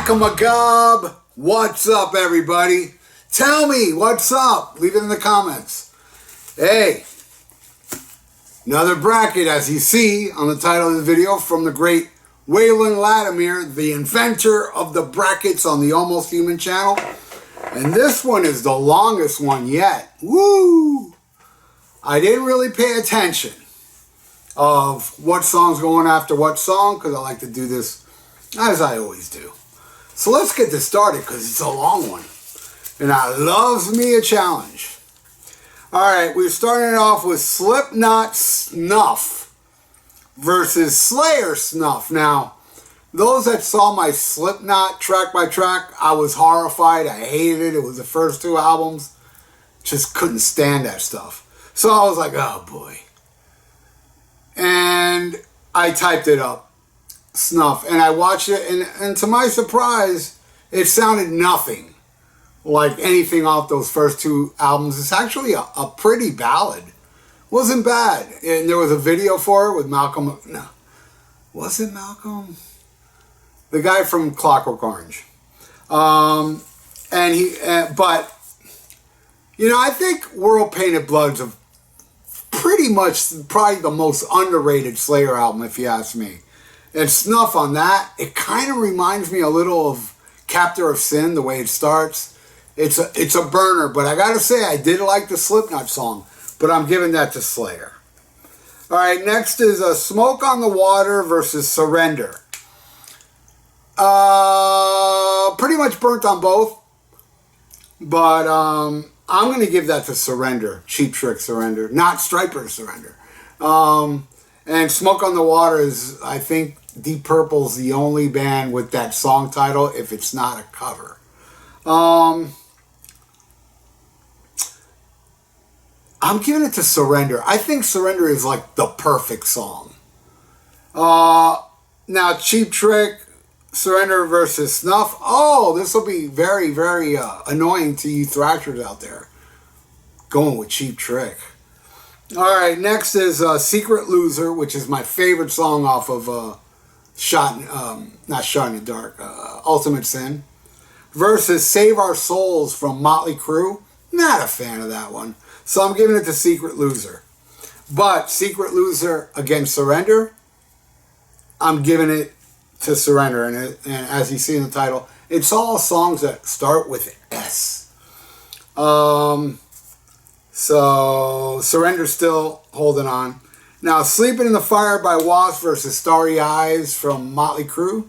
Whack-a-magob. What's up, everybody? Tell me what's up. Leave it in the comments. Hey, another bracket, as you see on the title of the video, from the great Waylon Latimer, the inventor of the brackets on the Almost Human channel. And this one is the longest one yet. Woo! I didn't really pay attention of what song's going after what song, because I like to do this as I always do. So let's get this started, because it's a long one. And I loves me a challenge. Alright, we're starting it off with Slipknot Snuff versus Slayer Snuff. Now, those that saw my Slipknot track by track, I was horrified. I hated it. It was the first two albums. Just couldn't stand that stuff. So I was like, oh boy. And I typed it up, Snuff, and I watched it, and to my surprise, it sounded nothing like anything off those first two albums. It's actually a pretty ballad. Wasn't bad. And there was a video for it with Malcolm. No, was it Malcolm? The guy from Clockwork Orange. But you know, I think World Painted Blood's a pretty much probably the most underrated Slayer album, if you ask me. And Snuff on that, it kind of reminds me a little of Captor of Sin, the way it starts. It's a burner, but I gotta say, I did like the Slipknot song, but I'm giving that to Slayer. Alright, next is Smoke on the Water versus Surrender. Pretty much burnt on both, but I'm going to give that to Surrender. Cheap Trick Surrender. Not Striper Surrender. And Smoke on the Water is, I think, Deep Purple's the only band with that song title, if it's not a cover. I'm giving it to Surrender. I think Surrender is like the perfect song. Now, Cheap Trick Surrender versus Snuff. Oh, this will be very, very annoying to you thrashers out there. Going with Cheap Trick. Alright, next is Secret Loser, which is my favorite song off of not Shot in the Dark, Ultimate Sin. Versus Save Our Souls from Motley Crue. Not a fan of that one. So I'm giving it to Secret Loser. But Secret Loser against Surrender, I'm giving it to Surrender, and as you see in the title, it's all songs that start with S. So Surrender's still holding on. Now, Sleeping in the Fire by Wasp versus Starry Eyes from Motley Crue.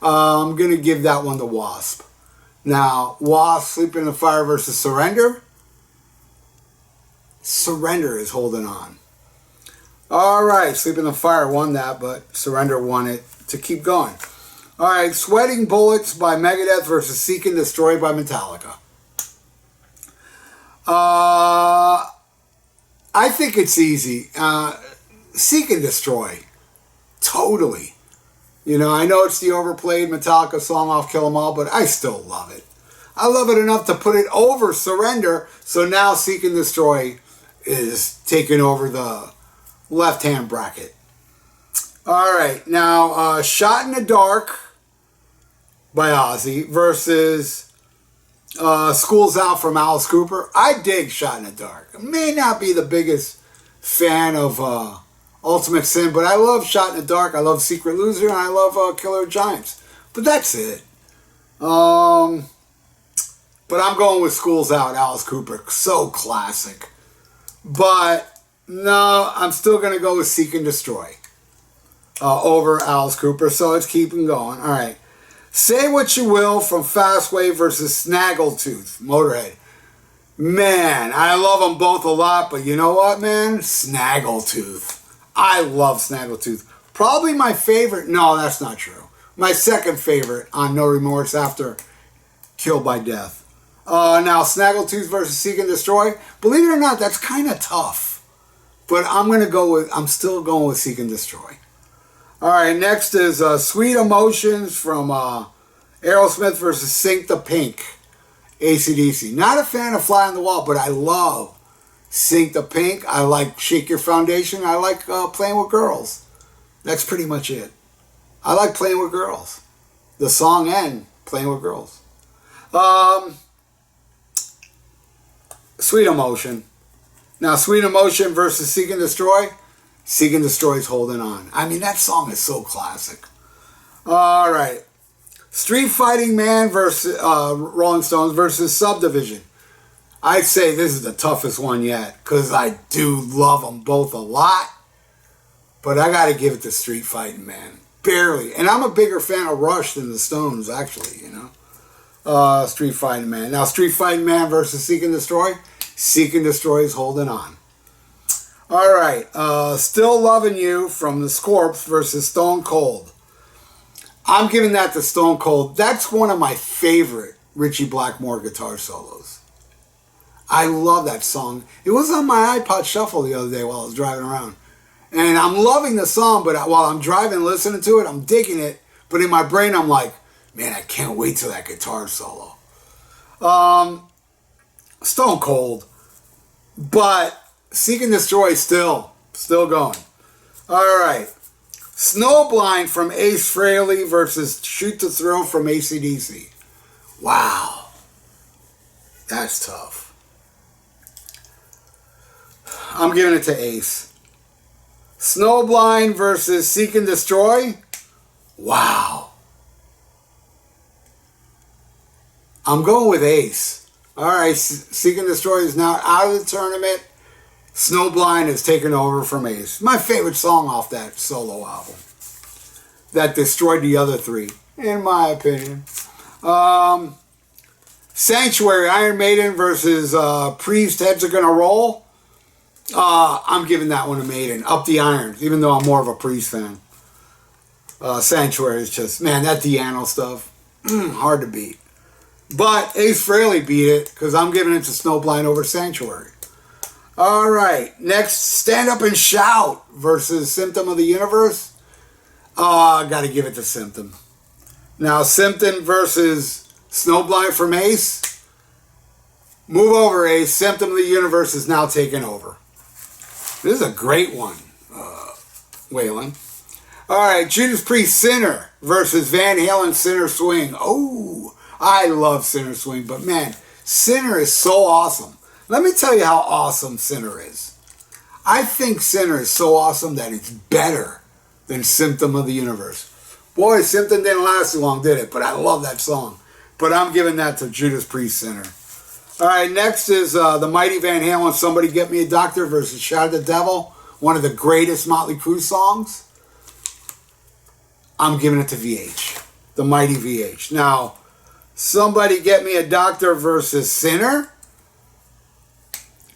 I'm going to give that one to Wasp. Now, Wasp, Sleeping in the Fire versus Surrender. Surrender is holding on. Alright, Sleeping in the Fire won that, but Surrender won it to keep going. Alright, Sweating Bullets by Megadeth versus Seek and Destroy by Metallica. I think it's easy. Seek and Destroy. Totally. You know, I know it's the overplayed Metallica song off Kill 'Em All, but I still love it. I love it enough to put it over Surrender, so now Seek and Destroy is taking over the left-hand bracket. Alright, now Shot in the Dark by Ozzy versus School's Out from Alice Cooper. I dig Shot in the Dark. I may not be the biggest fan of Ultimate Sin, but I love Shot in the Dark, I love Secret Loser, and I love Killer Giants. But that's it. But I'm going with School's Out, Alice Cooper. So classic. But no, I'm still going to go with Seek and Destroy over Alice Cooper. So let's keep them going. All right. Say What You Will from Fastway versus Snaggletooth, Motorhead. Man, I love them both a lot, but you know what, man? Snaggletooth. I love Snaggletooth. Probably my favorite. No, that's not true. My second favorite on No Remorse after Killed by Death. Now, Snaggletooth versus Seek and Destroy. Believe it or not, that's kind of tough. But I'm still going with Seek and Destroy. Alright, next is Sweet Emotions from Aerosmith versus Sink the Pink, AC/DC. Not a fan of Fly on the Wall, but I love Sink the Pink. I like Shake Your Foundation. I like Playing with Girls. That's pretty much it. I like Playing with Girls. the song and Playing with Girls. Sweet Emotion. Now, Sweet Emotion versus Seek and Destroy. Seek and Destroy is Holding On. I mean, that song is so classic. All right. Street Fighting Man versus Rolling Stones versus Subdivision. I'd say this is the toughest one yet because I do love them both a lot. But I got to give it to Street Fighting Man. Barely. And I'm a bigger fan of Rush than the Stones, actually, you know. Street Fighting Man. Now, Street Fighting Man versus Seek and Destroy. Seek and Destroy is Holding On. All right. Still Loving You from the Scorps versus Stone Cold. I'm giving that to Stone Cold. That's one of my favorite Ritchie Blackmore guitar solos. I love that song. It was on my iPod Shuffle the other day while I was driving around. And I'm loving the song, but while I'm driving listening to it, I'm digging it. But in my brain, I'm like, man, I can't wait till that guitar solo. Stone Cold. But Seek and Destroy still going. All right. Snowblind from Ace Frehley versus Shoot to Thrill from AC/DC. Wow. That's tough. I'm giving it to Ace. Snowblind versus Seek and Destroy. Wow. I'm going with Ace. All right, Seek and Destroy is now out of the tournament. Snowblind has taken over from Ace. My favorite song off that solo album. That destroyed the other three, in my opinion. Sanctuary, Iron Maiden versus Priest, Heads Are Gonna Roll. I'm giving that one to Maiden. Up the Irons, even though I'm more of a Priest fan. Sanctuary is just, man, that Deano stuff, hard to beat. But Ace Frehley beat it because I'm giving it to Snowblind over Sanctuary. All right, next, Stand Up and Shout versus Symptom of the Universe. I got to give it to Symptom. Now, Symptom versus Snowblind from Ace. Move over, Ace. Symptom of the Universe is now taking over. This is a great one, Waylon. All right, Judas Priest Sinner versus Van Halen Sinner Swing. Oh, I love Sinner Swing, but man, Sinner is so awesome. Let me tell you how awesome Sinner is. I think Sinner is so awesome that it's better than Symptom of the Universe. Boy, Symptom didn't last too long, did it? But I love that song. But I'm giving that to Judas Priest Sinner. All right, next is the Mighty Van Halen, Somebody Get Me a Doctor versus Shout at the Devil. One of the greatest Motley Crue songs. I'm giving it to VH. The Mighty VH. Now, Somebody Get Me a Doctor versus Sinner.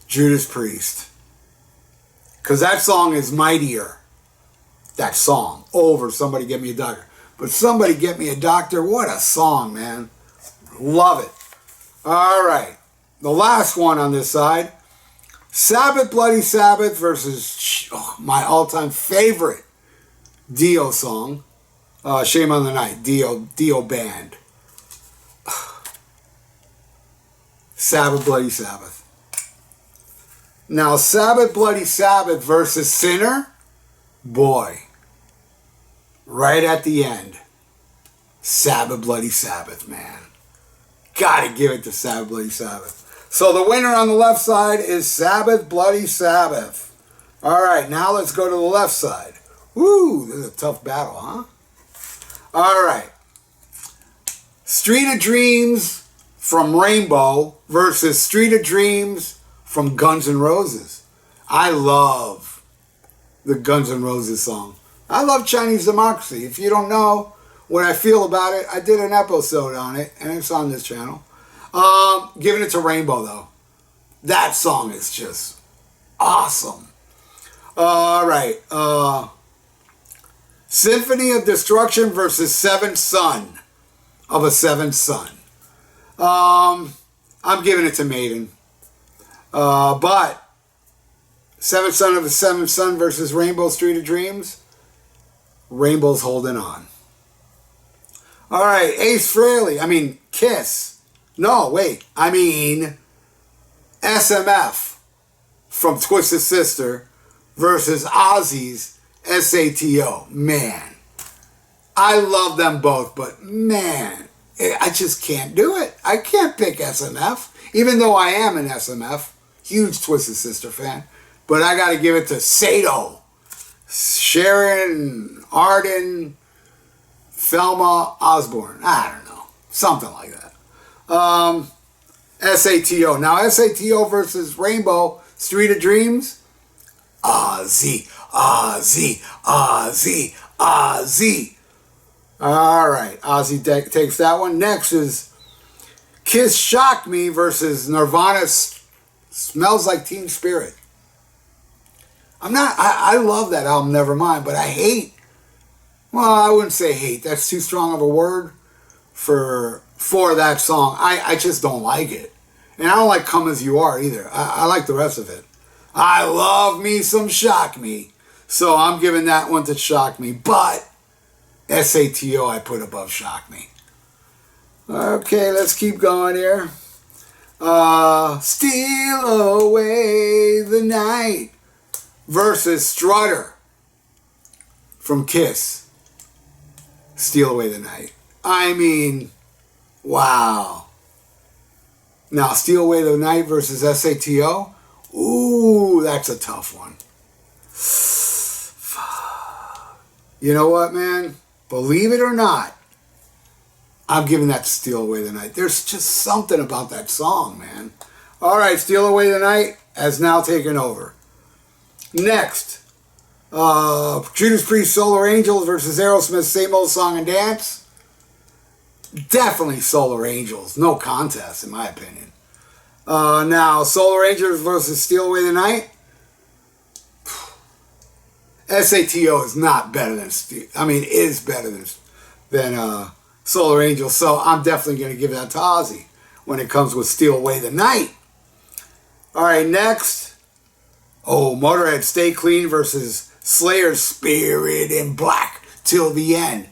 Judas Priest. Because that song is mightier. That song. Over Somebody Get Me a Doctor. But Somebody Get Me a Doctor, what a song, man. Love it. All right. The last one on this side. Sabbath, Bloody Sabbath versus my all-time favorite Dio song. Shame on the Night. Dio Band. Sabbath, Bloody Sabbath. Now, Sabbath, Bloody Sabbath versus Sinner. Boy. Right at the end. Sabbath, Bloody Sabbath, man. Gotta give it to Sabbath, Bloody Sabbath. So the winner on the left side is Sabbath, Bloody Sabbath. All right, now let's go to the left side. Woo, this is a tough battle, huh? All right. Street of Dreams from Rainbow versus Street of Dreams from Guns N' Roses. I love the Guns N' Roses song. I love Chinese Democracy. If you don't know what I feel about it, I did an episode on it, and it's on this channel. Giving it to Rainbow, though. That song is just awesome. All right. Symphony of Destruction versus Seventh Son of a Seventh Son. I'm giving it to Maiden. But Seventh Son of a Seventh Son versus Rainbow Street of Dreams. Rainbow's holding on. All right, Ace Frehley. Kiss. No, wait. SMF from Twisted Sister versus Ozzy's SATO. Man, I love them both, but man, I just can't do it. I can't pick SMF, even though I am an SMF, huge Twisted Sister fan. But I got to give it to Sato, Sharon, Arden, Thelma Osborne. I don't know, something like that. SATO. Now SATO versus Rainbow, Street of Dreams. Ozzy, Ozzy, Ozzy, Ozzy. All right, Ozzy takes that one. Next is Kiss Shock Me versus Nirvana Smells Like Teen Spirit. I love that album, Nevermind, but I hate, well, I wouldn't say hate. That's too strong of a word for that song. I just don't like it. And I don't like Come As You Are either. I like the rest of it. I love me some Shock Me. So I'm giving that one to Shock Me. But SATO I put above Shock Me. Okay, let's keep going here. Steal Away the Night versus Strutter from Kiss. Steal Away the Night. I mean, wow. Now, Steal Away the Night versus SATO. Ooh, that's a tough one. You know what, man? Believe it or not, I'm giving that to Steal Away the Night. There's just something about that song, man. All right, Steal Away the Night has now taken over. Next, Judas Priest Solar Angels versus Aerosmith Same Old Song and Dance. Definitely Solar Angels. No contest, in my opinion. Now, Solar Angels versus Steal Away the Night. SATO is not better than is better than Solar Angels. So I'm definitely going to give that to Ozzy when it comes with Steal Away the Night. All right, next. Motorhead Stay Clean versus Slayer's Spirit in Black Till the End.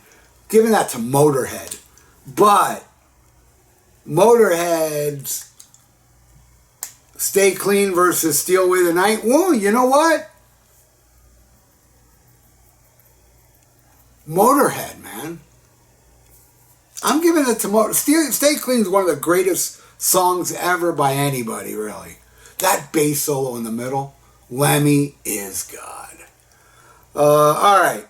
Giving that to Motorhead. But Motorhead's Stay Clean versus Steal Away the Night. Well, you know what? Motorhead, man. I'm giving it to Motorhead. Stay Clean is one of the greatest songs ever by anybody, really. That bass solo in the middle. Lemmy is God. All right.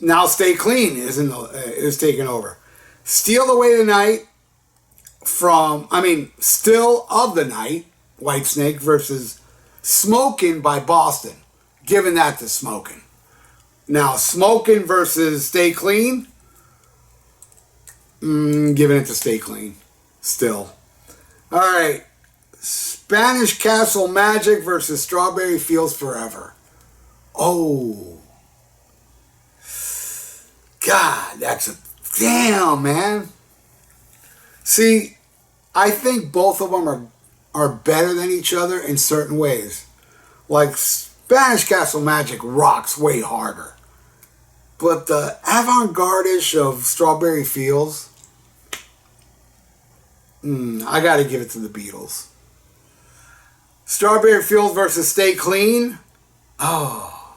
Now Stay Clean is taking over. Steal Away the Night Still of the Night, Whitesnake versus Smokin' by Boston. Giving that to Smokin'. Now, Smokin' versus Stay Clean. Giving it to Stay Clean. Still. All right. Spanish Castle Magic versus Strawberry Fields Forever. Oh. God, that's a... Damn, man. See, I think both of them are better than each other in certain ways. Like, Spanish Castle Magic rocks way harder. But the avant-garde-ish of Strawberry Fields, I got to give it to the Beatles. Strawberry Fields versus Stay Clean. Oh.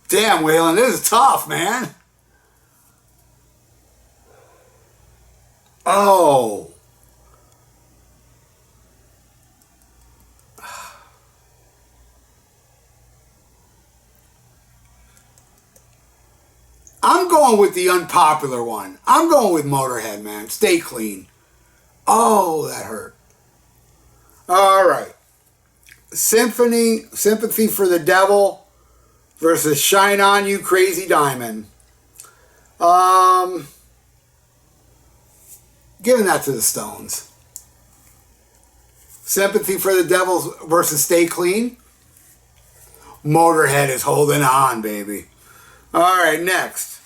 Damn, Waylon, this is tough, man. Oh. I'm going with the unpopular one. I'm going with Motorhead, man. Stay Clean. Oh, that hurt. All right. Sympathy for the Devil versus Shine On You Crazy Diamond. Giving that to the Stones. Sympathy for the Devil versus Stay Clean. Motorhead is holding on, baby. All right, next.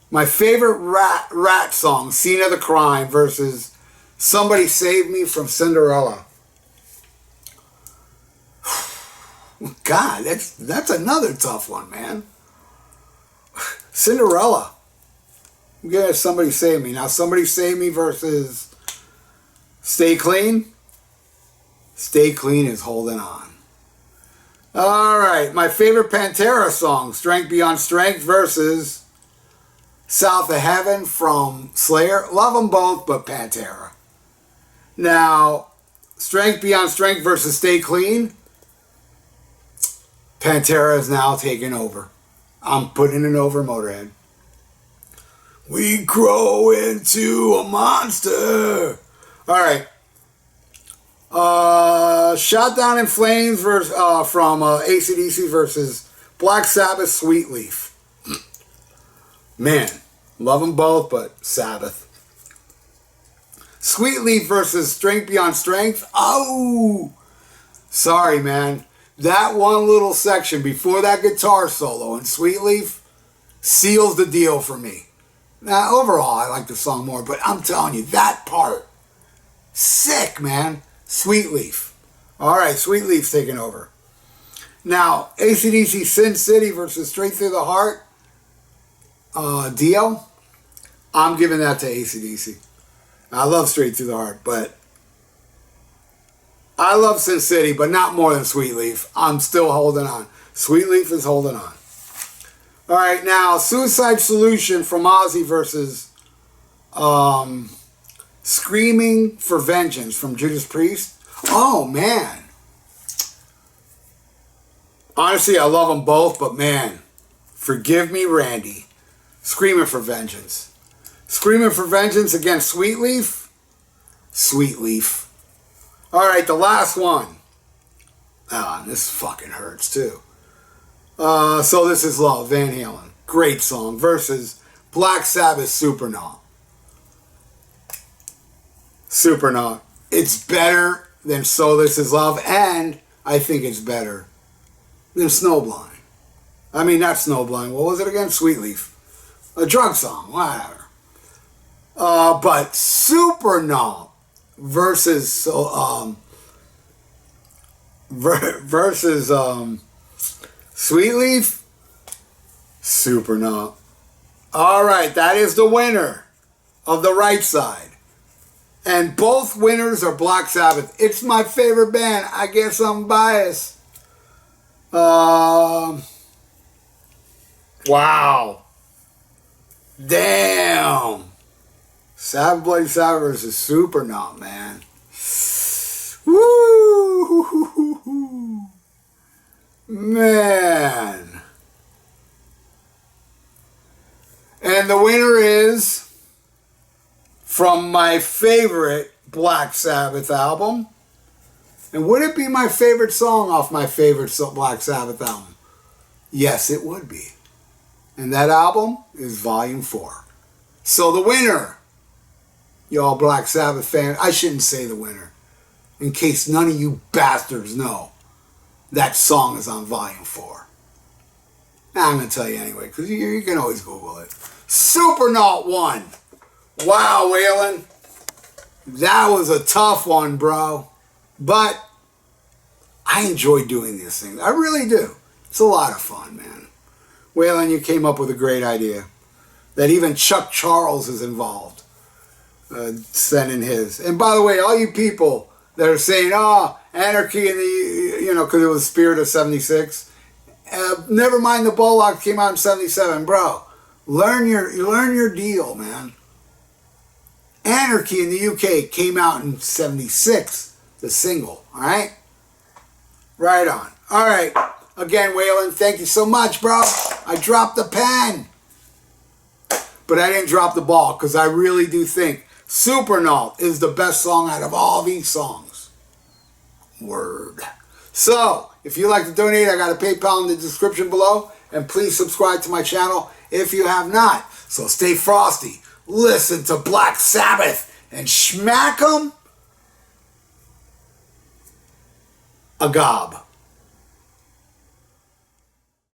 My favorite rat song, Scene of the Crime versus Somebody Save Me from Cinderella. God, that's another tough one, man. Cinderella. I'm gonna have Somebody Save Me. Now, Somebody Save Me versus Stay Clean. Stay Clean is holding on. All right, my favorite Pantera song, Strength Beyond Strength versus South of Heaven from Slayer. Love them both, but Pantera. Now, Strength Beyond Strength versus Stay Clean. Pantera is now taking over. I'm putting it over Motorhead. We grow into a monster. All right. Shot Down in Flames versus, from AC/DC versus Black Sabbath, Sweet Leaf. Man, love them both, but Sabbath. Sweet Leaf versus Strength Beyond Strength. Oh, sorry, man. That one little section before that guitar solo in Sweet Leaf seals the deal for me. Now, overall, I like the song more, but I'm telling you, that part, sick, man. Sweet Leaf. All right, Sweet Leaf's taking over. Now, AC/DC Sin City versus Straight Through the Heart. Dio. I'm giving that to AC/DC. I love Straight Through the Heart, but I love Sin City, but not more than Sweet Leaf. I'm still holding on. Sweet Leaf is holding on. All right, now Suicide Solution from Ozzy versus Screaming for Vengeance from Judas Priest. Oh, man. Honestly, I love them both, but man, forgive me, Randy. Screaming for Vengeance. Screaming for Vengeance against Sweet Leaf. Sweet Leaf. All right, the last one. Ah, this fucking hurts too. So This Is Love, Van Halen. Great song. Versus Black Sabbath, Supernaut. Supernaut. It's better than So This Is Love, and I think it's better than Snowblind. I mean, not Snowblind. What was it again? Sweet Leaf. A drug song, whatever. But Supernaut versus Sweet Leaf. Supernaut. All right, that is the winner of the right side. And both winners are Black Sabbath. It's my favorite band. I guess I'm biased. Wow. Damn. Sabbath Bloody Sabbath versus Supernaut, man. Woo! Man. And the winner is from my favorite Black Sabbath album. And would it be my favorite song off my favorite Black Sabbath album? Yes, it would be. And that album is Volume 4. So the winner, y'all Black Sabbath fans, I shouldn't say the winner, in case none of you bastards know, that song is on Volume 4. Now I'm going to tell you anyway, because you can always Google it. Supernaut won. Wow, Waylon. That was a tough one, bro. But I enjoy doing these things. I really do. It's a lot of fun, man. Waylon, you came up with a great idea. That even Chuck Charles is involved. Sending his. And by the way, all you people that are saying, oh, anarchy in the, because it was Spirit of 76. Never mind the Bullocks came out in 77. Bro, learn your deal, man. Anarchy in the UK came out in 76, the single, all right? Right on. All right. Again, Waylon, thank you so much, bro. I dropped the pen. But I didn't drop the ball because I really do think Supernaut is the best song out of all these songs. Word. So, if you'd like to donate, I got a PayPal in the description below. And please subscribe to my channel if you have not. So stay frosty. Listen to Black Sabbath and smack 'em a gob.